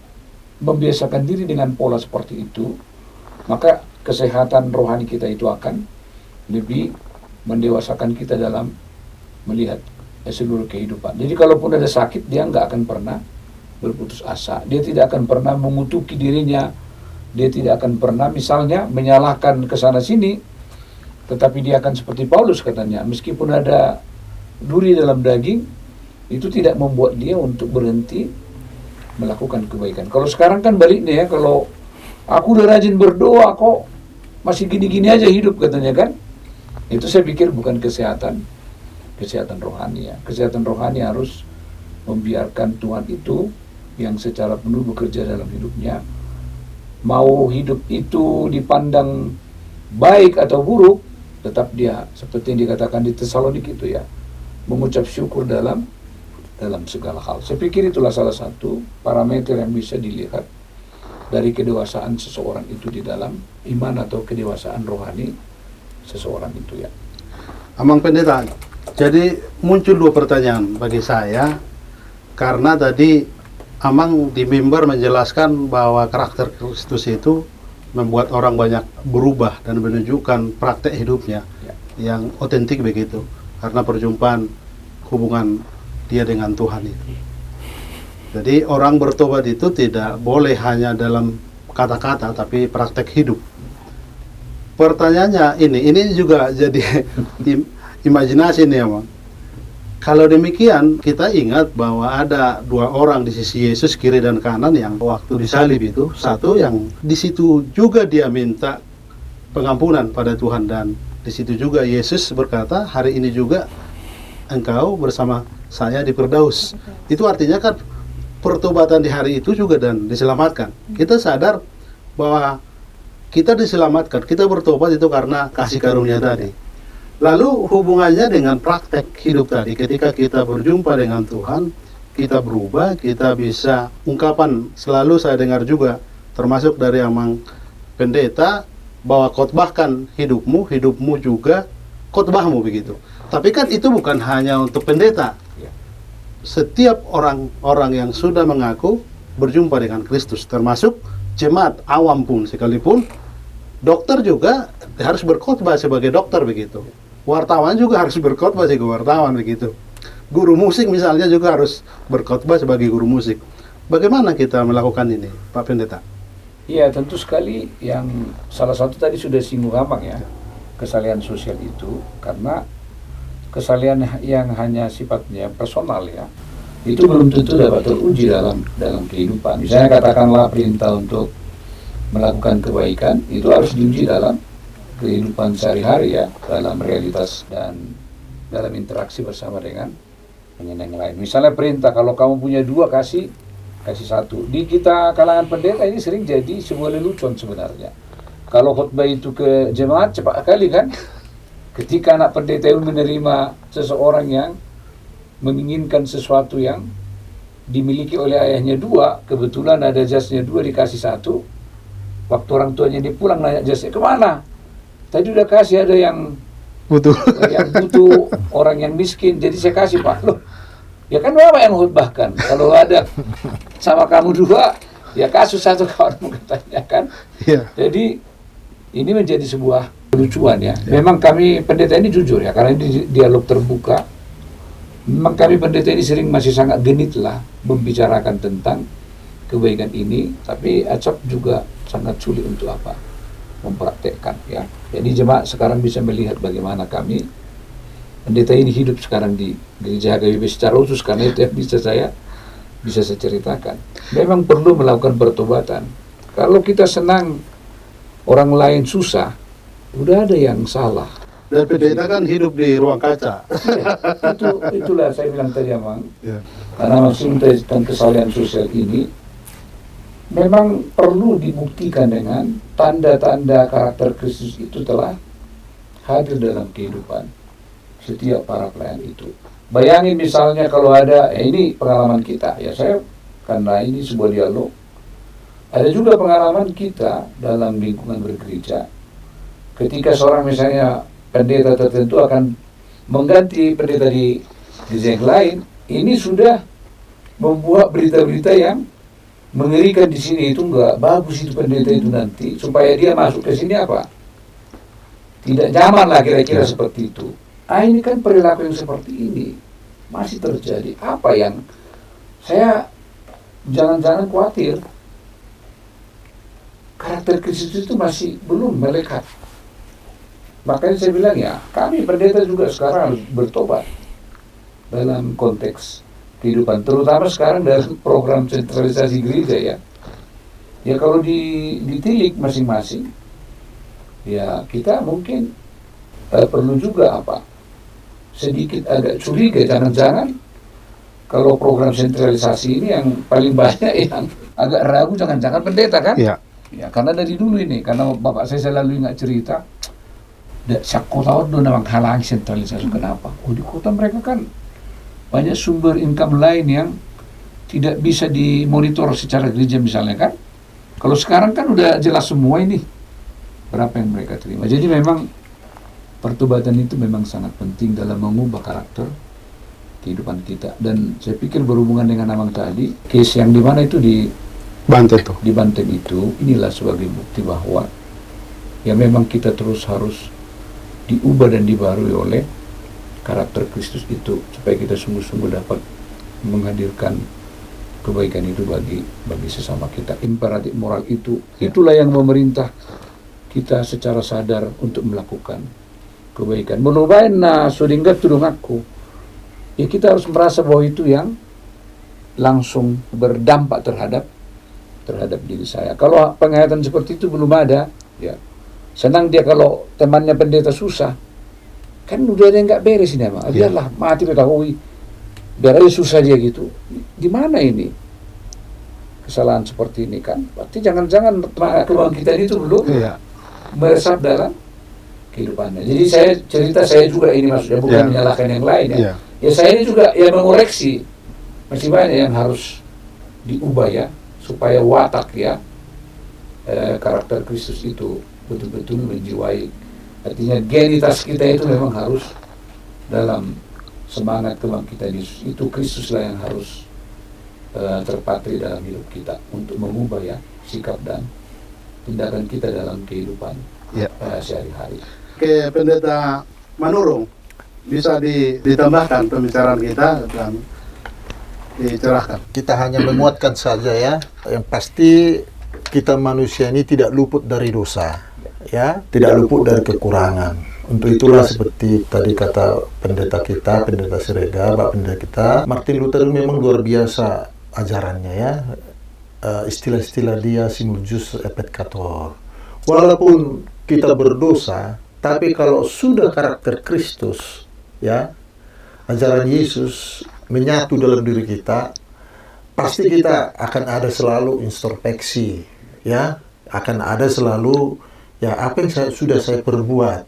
membiasakan diri dengan pola seperti itu, maka kesehatan rohani kita itu akan lebih mendewasakan kita dalam melihat seluruh kehidupan. Jadi kalaupun ada sakit, dia nggak akan pernah berputus asa. Dia tidak akan pernah mengutuki dirinya. Dia tidak akan pernah misalnya menyalahkan ke sana sini, tetapi dia akan seperti Paulus katanya, meskipun ada duri dalam daging, itu tidak membuat dia untuk berhenti melakukan kebaikan. Kalau sekarang kan baliknya ya, kalau aku udah rajin berdoa kok masih gini-gini aja hidup katanya kan, itu saya pikir bukan kesehatan rohani ya. Kesehatan rohani harus membiarkan Tuhan itu yang secara penuh bekerja dalam hidupnya. Mau hidup itu dipandang baik atau buruk, tetap dia seperti yang dikatakan di Tesalonik itu ya, mengucap syukur dalam segala hal. Saya pikir itulah salah satu parameter yang bisa dilihat dari kedewasaan seseorang itu di dalam iman atau kedewasaan rohani seseorang itu ya. Amang Pendeta, jadi muncul dua pertanyaan bagi saya, karena tadi Amang di mimbar menjelaskan bahwa karakter Kristus itu membuat orang banyak berubah dan menunjukkan praktek hidupnya yang otentik begitu, karena perjumpaan hubungan dia dengan Tuhan itu. Jadi orang bertobat itu tidak boleh hanya dalam kata-kata, tapi praktek hidup. Pertanyaannya ini juga jadi imajinasi nih ya, Bang. Kalau demikian, kita ingat bahwa ada dua orang di sisi Yesus kiri dan kanan yang waktu disalib itu, satu yang di situ juga dia minta pengampunan pada Tuhan, dan di situ juga Yesus berkata, hari ini juga engkau bersama saya di Firdaus. Itu artinya kan pertobatan di hari itu juga dan diselamatkan. Kita sadar bahwa kita diselamatkan, kita bertobat itu karena kasih karunia tadi. Lalu hubungannya dengan praktek hidup tadi, ketika kita berjumpa dengan Tuhan, kita berubah, kita bisa ungkapan, selalu saya dengar juga, termasuk dari Amang Pendeta, bahwa khotbahkan hidupmu juga khotbahmu begitu. Tapi kan itu bukan hanya untuk pendeta. Setiap orang-orang yang sudah mengaku berjumpa dengan Kristus, termasuk jemaat awam pun sekalipun, dokter juga harus berkhotbah sebagai dokter begitu. wartawan juga harus berkhotbah sebagai wartawan begitu. Guru musik misalnya juga harus berkhotbah sebagai guru musik. Bagaimana kita melakukan ini, Pak Pendeta? Iya, tentu sekali yang salah satu tadi sudah singgung Abang ya, kesalahan sosial itu, karena kesalahan yang hanya sifatnya personal ya, itu belum tentu dapat teruji dalam kehidupan. Misalnya katakanlah perintah untuk melakukan kebaikan, itu harus diuji dalam kehidupan sehari-hari ya, dalam realitas dan dalam interaksi bersama dengan yang lain. Misalnya perintah, kalau kamu punya 2, kasih 1. Di kita kalangan pendeta ini sering jadi sebuah lelucon sebenarnya. Kalau khotbah itu ke jemaat cepat sekali kan. Ketika anak pendeta itu menerima seseorang yang menginginkan sesuatu yang dimiliki oleh ayahnya 2, kebetulan ada jasnya 2 dikasih 1. Waktu orang tuanya dia pulang nanya jasnya kemana? Tadi udah kasih, ada yang Butuh. orang yang miskin, jadi saya kasih Pak. Loh, ya kan Bapak yang khotbahkan. Kalau ada sama kamu 2, ya kasus 1 kawanmu katanya kan. Iya. Jadi ini menjadi sebuah kelucuan ya. Memang kami pendeta ini jujur ya, karena ini dialog terbuka. Memang kami pendeta ini sering masih sangat genit lah membicarakan tentang kebaikan ini, tapi acap juga sangat sulit untuk mempraktekkan ya. Jadi jemaat sekarang bisa melihat bagaimana kami pendeta ini hidup sekarang di gereja HKBP secara khusus, karena itu yang bisa saya ceritakan. Memang perlu melakukan pertobatan. Kalau kita senang orang lain susah, udah ada yang salah. Dan pendeta kan hidup di ruang kaca. Itulah saya bilang tadi Amang. Ya. Karena maksud tentang kesalahan sosial ini memang perlu dibuktikan dengan tanda-tanda karakter Kristus itu telah hadir dalam kehidupan setiap para pelayan itu. Bayangin misalnya kalau ada, ini pengalaman kita, ya saya, karena ini sebuah dialog, ada juga pengalaman kita dalam lingkungan bergereja, ketika seorang misalnya pendeta tertentu akan mengganti pendeta di gereja yang lain, ini sudah membuat berita-berita yang mengerikan di sini. Itu enggak bagus itu pendeta itu nanti, supaya dia masuk ke sini tidak nyaman lah kira-kira seperti itu. Ini kan perilaku yang seperti ini masih terjadi. Apa yang saya jangan-jangan khawatir, karakter Kristus itu masih belum melekat. Makanya saya bilang ya, kami pendeta juga sekarang harus bertobat dalam konteks kehidupan, terutama sekarang dalam program sentralisasi gereja ya. Ya kalau ditilik masing-masing, ya kita mungkin perlu juga sedikit agak curiga, jangan-jangan kalau program sentralisasi ini yang paling banyak yang agak ragu, jangan-jangan pendeta kan? Iya. Ya karena dari dulu ini, karena bapak saya selalu ingat cerita, kota itu memang halangi sentralisasi. Kenapa? Di kota mereka kan banyak sumber income lain yang tidak bisa dimonitor secara gereja misalnya kan. Kalau sekarang kan udah jelas semua ini berapa yang mereka terima. Jadi memang pertobatan itu memang sangat penting dalam mengubah karakter kehidupan kita. Dan saya pikir berhubungan dengan Amang tadi, case yang di mana itu di Banten itu, inilah sebagai bukti bahwa ya memang kita terus harus diubah dan dibarui oleh karakter Kristus itu, supaya kita sungguh-sungguh dapat menghadirkan kebaikan itu bagi sesama kita. Imperatif moral itulah yang memerintah kita secara sadar untuk melakukan kebaikan. Menubain sudingga tudung aku. Ya kita harus merasa bahwa itu yang langsung berdampak terhadap diri saya. Kalau penghayatan seperti itu belum ada, ya senang dia kalau temannya pendeta susah. Kan udah ada yang nggak beres ini, Bang. Biarlah mati ketahui. Biar aja susah dia gitu. Gimana ini? Kesalahan seperti ini kan. Berarti jangan-jangan kebangkitan itu belum meresap dalam kehidupannya. Jadi saya juga ini maksudnya bukan menyalahkan yang lain ya. Ya saya ini juga ya mengoreksi. Masih banyak yang harus diubah ya, supaya watak ya karakter Kristus itu betul-betul menjiwai. Artinya genitas kita itu memang harus dalam semangat kebangkitan Yesus itu, Kristuslah yang harus terpatri dalam hidup kita untuk mengubah ya sikap dan tindakan kita dalam kehidupan sehari-hari. Oke, Pendeta menurun. Bisa ditambahkan pembicaraan kita dan dicerahkan. Kita hanya menguatkan saja ya. Yang pasti kita manusia ini tidak luput dari dosa, ya, tidak luput dari kekurangan. Untuk itulah seperti tadi kata pendeta kita, pendeta Siregar, Pak pendeta kita, Martin Luther memang luar biasa ajarannya ya. Istilah-istilah dia simul justus et peccator. Walaupun kita berdosa, tapi kalau sudah karakter Kristus, ya, ajaran Yesus menyatu dalam diri kita, pasti kita akan ada selalu introspeksi, ya, akan ada selalu ya apa yang sudah saya perbuat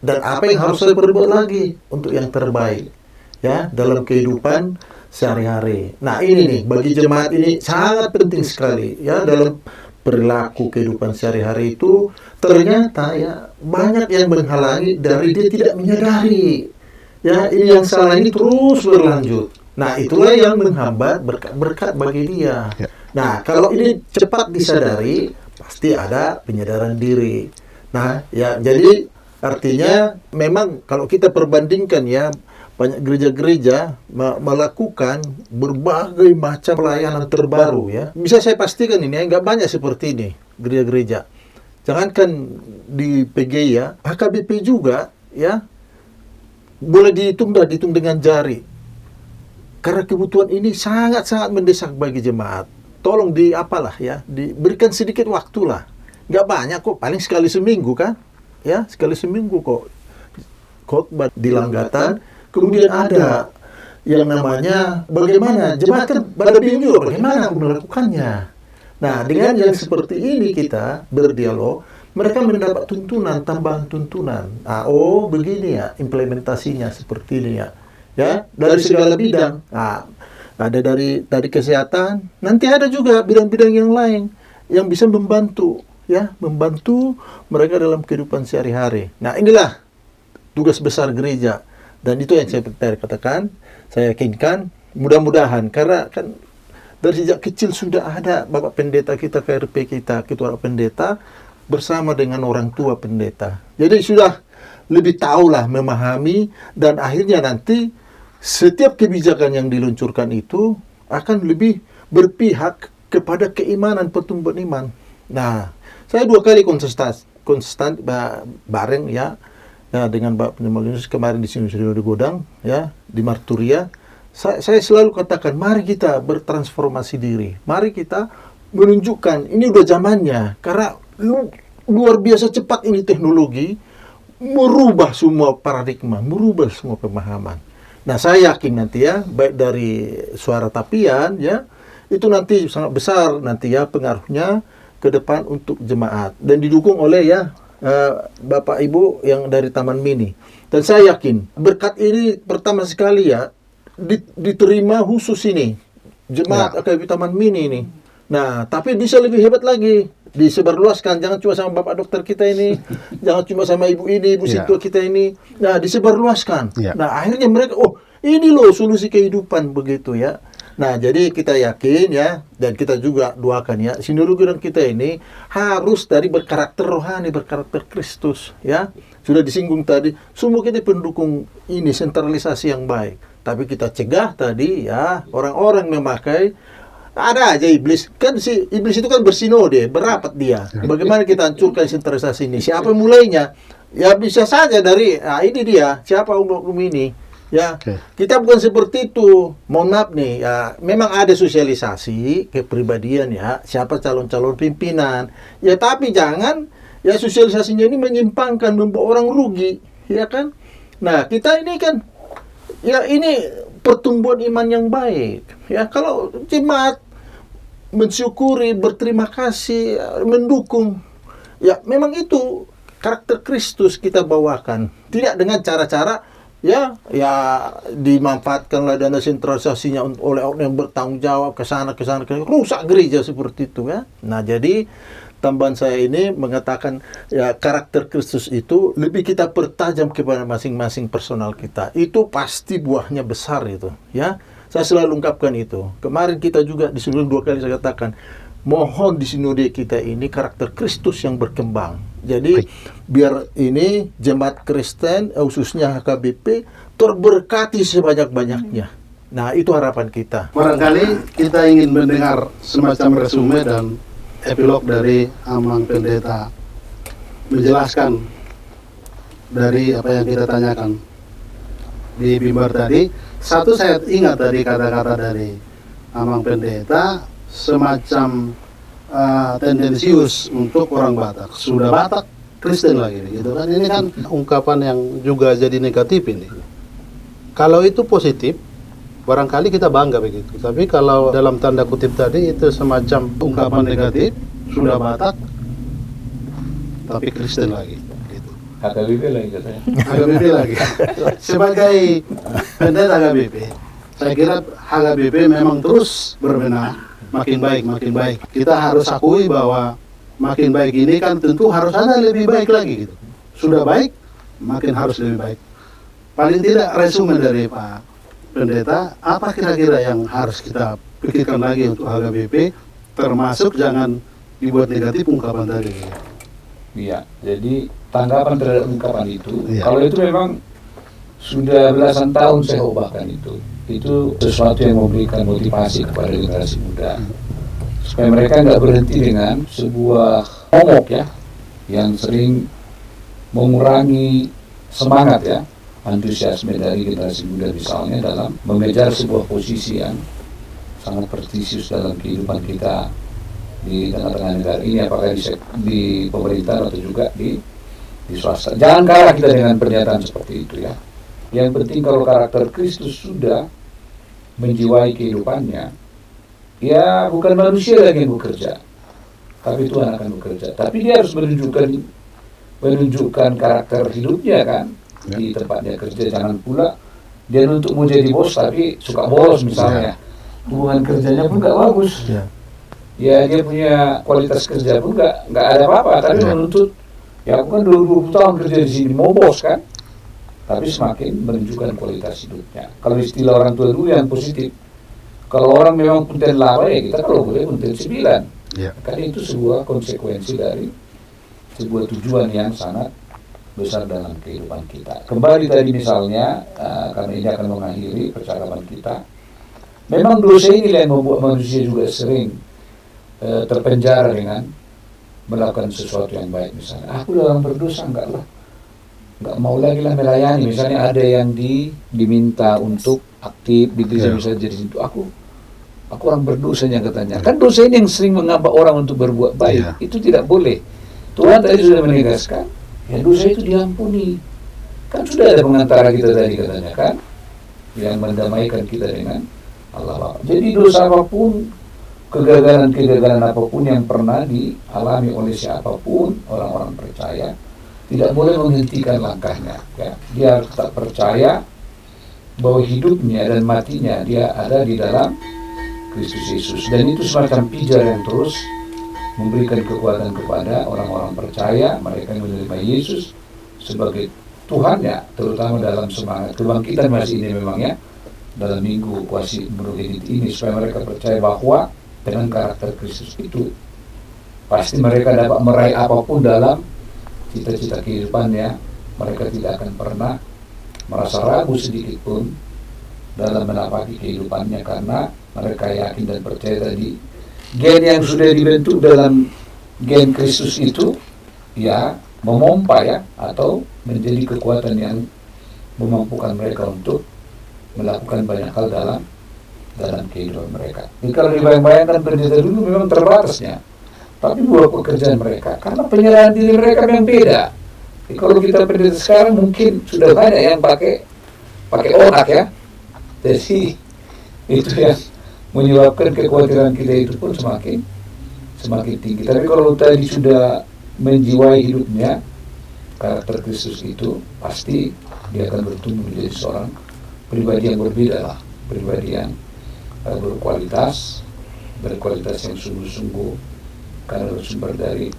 dan apa yang harus saya perbuat lagi untuk yang terbaik, ya, dalam kehidupan sehari-hari. Nah ini nih bagi jemaat ini sangat penting sekali, ya, dalam perilaku kehidupan sehari-hari itu ternyata ya banyak yang menghalangi dari dia tidak menyadari, ya, ini yang salah ini terus berlanjut. Nah itulah yang menghambat berkat-berkat bagi dia. Nah kalau ini cepat disadari pasti ada penyadaran diri. Nah ya jadi artinya memang kalau kita perbandingkan ya, banyak gereja-gereja melakukan berbagai macam pelayanan terbaru ya. Bisa saya pastikan ini nggak banyak seperti ini gereja-gereja. Jangankan di PGI ya, HKBP juga ya boleh dihitung dengan jari. Karena kebutuhan ini sangat-sangat mendesak bagi jemaat. Tolong diberikan sedikit waktu lah. Nggak banyak kok, paling sekali seminggu kan? Ya, sekali seminggu kok. Khotbah di Langgatan. Kemudian ada yang namanya bagaimana jemaat kan pada bingung juga bagaimana melakukannya. Nah dengan yang seperti ini kita berdialog, mereka mendapat tuntunan, tambahan tuntunan. Oh begini ya implementasinya seperti ini ya, ya dari segala bidang. Ada dari kesehatan, nanti ada juga bidang-bidang yang lain yang bisa membantu, ya, membantu mereka dalam kehidupan sehari-hari. Nah inilah tugas besar gereja. Dan itu yang saya katakan, saya yakinkan, mudah-mudahan, karena kan dari sejak kecil sudah ada Bapak Pendeta kita, KRP kita, Ketua Pendeta, bersama dengan orang tua pendeta. Jadi sudah lebih tahulah, memahami, dan akhirnya nanti setiap kebijakan yang diluncurkan itu akan lebih berpihak kepada keimanan, pertumbuhan iman. Nah, saya 2 kali konstan bareng ya, dengan Bapak Penyembah Yesus kemarin di sini di Godang, ya, di Marturia. Saya selalu katakan, mari kita bertransformasi diri. Mari kita menunjukkan ini udah zamannya. Karena luar biasa cepat ini teknologi merubah semua paradigma, merubah semua pemahaman. Nah, saya yakin nanti ya, baik dari Suara Tapian ya, itu nanti sangat besar nanti ya pengaruhnya ke depan untuk jemaat dan didukung oleh ya Bapak Ibu yang dari Taman Mini. Dan saya yakin berkat ini pertama sekali ya diterima khusus ini jemaat AKBP Taman Mini ini. Nah, tapi bisa lebih hebat lagi, disebarluaskan, jangan cuma sama Bapak dokter kita ini, jangan cuma sama ibu ini, ibu sintua kita ini. Nah, disebarluaskan. Nah, akhirnya mereka, oh, ini loh solusi kehidupan begitu ya. Nah, jadi kita yakin ya, dan kita juga doakan ya, sinodologi kita ini harus dari berkarakter rohani, berkarakter Kristus ya. Sudah disinggung tadi, semua kita pendukung ini sentralisasi yang baik. Tapi kita cegah tadi ya, orang-orang memakai, ada aja iblis. Kan si iblis itu kan bersinode, berapat dia. Bagaimana kita hancurkan sentralisasi ini? Siapa mulainya? Ya bisa saja dari, ini dia, siapa oknum ini? Ya, kita bukan seperti itu. Mohon maaf nih, ya, memang ada sosialisasi kepribadian ya, siapa calon-calon pimpinan. Ya, tapi jangan ya sosialisasinya ini menyimpangkan, membawa orang rugi, ya kan? Nah, kita ini kan, ya ini pertumbuhan iman yang baik. Ya, kalau jemaat mensyukuri, berterima kasih, mendukung, ya memang itu karakter Kristus kita bawakan. Tidak dengan cara-cara ya dimanfaatkanlah dana sentralisasinya oleh orang yang bertanggung jawab ke sana rusak gereja seperti itu ya. Nah, jadi tambahan saya ini mengatakan ya karakter Kristus itu lebih kita pertajam kepada masing-masing personal kita. Itu pasti buahnya besar itu ya. Saya selalu ungkapkan itu. Kemarin kita juga di sinode 2 kali saya katakan, mohon di sinode kita ini karakter Kristus yang berkembang. Jadi biar ini jemaat Kristen, khususnya HKBP, terberkati sebanyak-banyaknya. Nah, itu harapan kita. Barangkali kita ingin mendengar semacam resume dan epilog dari Amang Pendeta menjelaskan dari apa yang kita tanyakan di Bimbar tadi. Satu, saya ingat tadi kata-kata dari Amang Pendeta semacam tendensius untuk orang Batak. Sudah Batak, Kristen lagi gitu kan. Ini kan ungkapan yang juga jadi negatif ini. Kalau itu positif, barangkali kita bangga begitu. Tapi kalau dalam tanda kutip tadi itu semacam ungkapan negatif, sudah Batak tapi Kristen lagi gitu. HKBP lagi katanya. HKBP lagi. Sebagai pendeta HKBP, saya kira HKBP memang terus berbenah, makin baik. Kita harus akui bahwa makin baik ini kan tentu harus ada lebih baik lagi gitu. Sudah baik, makin harus lebih baik. Paling tidak resume dari Pak Pendeta, apa kira-kira yang harus kita pikirkan lagi untuk HKBP, termasuk jangan dibuat negatif ungkapan tadi. Iya, jadi tanggapan terhadap ungkapan itu, Iya. kalau itu memang sudah belasan tahun saya ubahkan itu sesuatu yang memberikan motivasi kepada generasi muda, supaya mereka nggak berhenti dengan sebuah momok ya, yang sering mengurangi semangat ya, antusiasme dari generasi muda misalnya dalam mengejar sebuah posisi yang sangat prestisius dalam kehidupan kita di tengah-tengah negara ini, apakah di pemerintah atau juga di swasta. Jangan kalah kita dengan pernyataan seperti itu ya. Yang penting kalau karakter Kristus sudah menjiwai kehidupannya, ya bukan manusia lagi yang bekerja, tapi Tuhan akan bekerja. Tapi dia harus menunjukkan karakter hidupnya kan di tempatnya kerja. Jangan pula dia untuk mau jadi bos tapi suka bolos misalnya. Hubungan kerjanya pun nggak bagus. Ya dia punya kualitas kerja pun nggak ada apa-apa, tapi menuntut ya aku kan 20 tahun kerja di sini mau bos kan, tapi semakin menunjukkan kualitas hidupnya. Kalau istilah orang tua dulu yang positif, kalau orang memang punten 8 ya kita kalau boleh punten 9 kan itu sebuah konsekuensi dari sebuah tujuan yang sangat besar dalam kehidupan kita. Kembali tadi misalnya karena ini akan mengakhiri percakapan kita, memang dosa ini yang membuat manusia juga sering terpenjara dengan melakukan sesuatu yang baik. Misalnya aku dalam berdosa nggak mau lagi lah melayani. Misalnya ada yang diminta untuk aktif di gereja misalnya, jadi situ aku orang berdosa yang katanya. Kan dosa ini yang sering mengapa orang untuk berbuat baik. Itu tidak boleh. Tuhan tadi sudah menegaskan ya dosa itu diampuni. Kan sudah ada pengantara kita tadi katanya kan, yang mendamaikan kita dengan Allah Bapa. Jadi dosa apapun, kegagalan apapun yang pernah dialami oleh siapapun orang-orang percaya, tidak boleh menghentikan langkahnya ya. Dia harus tetap percaya bahwa hidupnya dan matinya dia ada di dalam Kristus Yesus, dan itu semacam pijar yang terus memberikan kekuatan kepada orang-orang percaya, mereka yang menerima Yesus sebagai Tuhannya, terutama dalam semangat kebangkitan masih ini memang ya, dalam minggu kuasi menurut ini, supaya mereka percaya bahwa dengan karakter Kristus itu pasti mereka dapat meraih apapun dalam cita-cita kehidupannya. Mereka tidak akan pernah merasa ragu sedikit pun dalam menapaki kehidupannya, karena mereka yakin dan percaya tadi gen yang sudah dibentuk dalam gen Kristus itu ya memompa ya, atau menjadi kekuatan yang memampukan mereka untuk melakukan banyak hal dalam kehidupan mereka. Jadi kalau dibayang-bayangkan pendeta dulu memang terbatasnya, tapi buat pekerjaan mereka, karena penyerahan diri mereka memang beda. Jadi kalau kita pendeta sekarang mungkin sudah banyak yang pakai otak ya, jadi itu yang menyebabkan kekhawatiran kita itu pun semakin tinggi. Tapi kalau tadi sudah menjiwai hidupnya karakter Kristus itu, pasti dia akan bertumbuh menjadi seorang pribadi yang berbeda lah, pribadi yang berkualitas yang sungguh-sungguh karena bersumber dari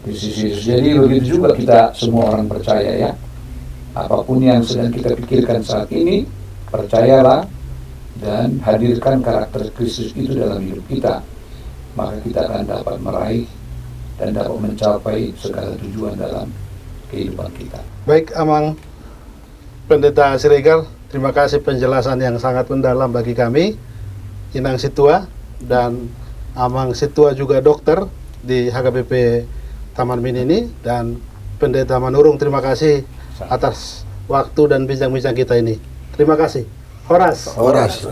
Kristus Yesus. Jadi begitu juga kita semua orang percaya ya, apapun yang sedang kita pikirkan saat ini, percayalah dan hadirkan karakter Kristus itu dalam hidup kita, maka kita akan dapat meraih dan dapat mencapai segala tujuan dalam kehidupan kita. Baik, Amang Pendeta Siregar, terima kasih penjelasan yang sangat mendalam bagi kami, Inang Situa, dan Amang Situa juga dokter di HKBP Taman Mini ini, dan Pendeta Manurung, terima kasih atas waktu dan bincang-bincang kita ini. Terima kasih. Horas. Horas.